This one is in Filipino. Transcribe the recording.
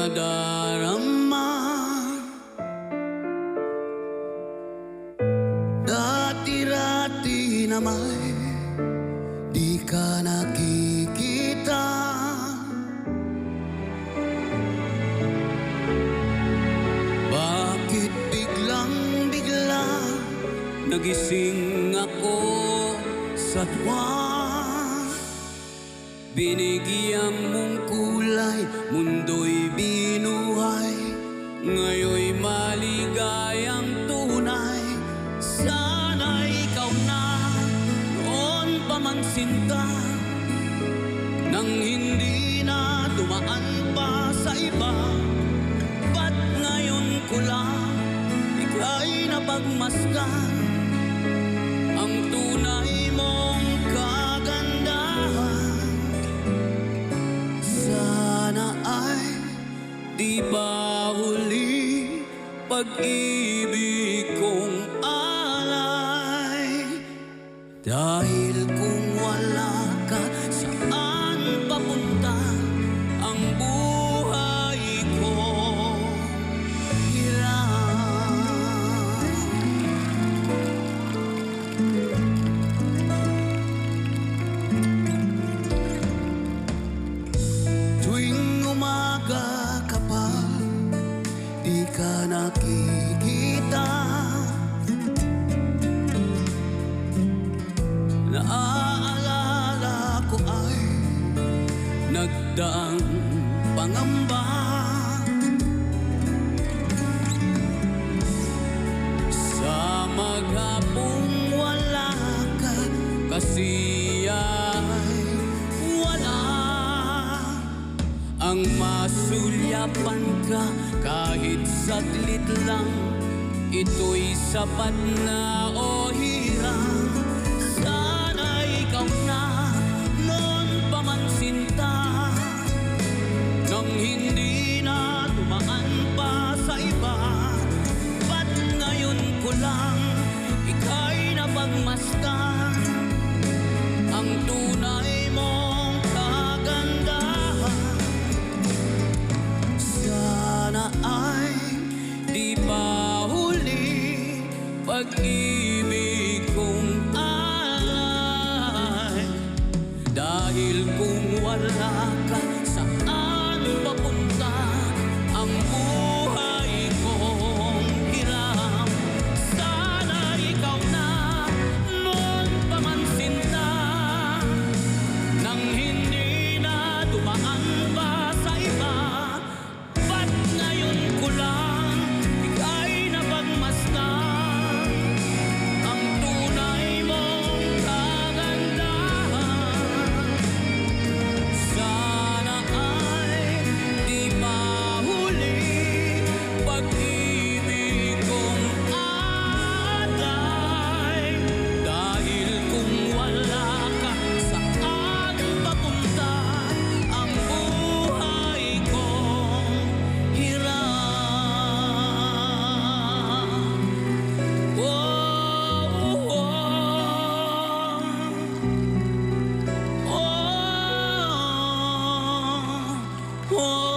nadarama. Dati-rati na may di ka nakikita. Bakit biglang-bigla nagising ako sa tuwa? Binigyan mong kulay, mundo'y binuhay, ngayon'y maligayang tunay. Sana ikaw na noon pa man sinta, nang hindi na dumaan pa sa iba. Ba't ngayon ko lang ika'y napagmasdan ang tunay mong kagandahan? Sana ay di ba huli pag-ibig kong alay? Dahil kung wala ka, saan papunta ang buhay ko? Hirap. Tuwing umaga ka pa, di ka nakikita. Naaalala ko ay nagdaang pangamba. Sa maghapong wala ka, kasi ay wala. Ang masulyapan ka kahit saglit lang, ito'y sapat na o hirang. Sana ikaw na noon pa man sinta, nang hindi na dumaan pa sa iba. Ba't ngayon ko lang ika'y napagmasdan ang tunay mong kagandahan? Sana ay di pa huli pag-ibig kong alay. Dahil kung wala ka, saan papunta ang buhay kong hiram? Sana ikaw na noon pa man sinta, nang hindi na dumaan pa sa iba. Ba't ngayon ko lang ika'y napagmasdan ang tunay mong kagandahan? Sana ay di mahuli pag-ibig kong alay. Dahil kung wala ka, saan papunta ang buhay kong hirap? Oh, oh, oh, oh, oh.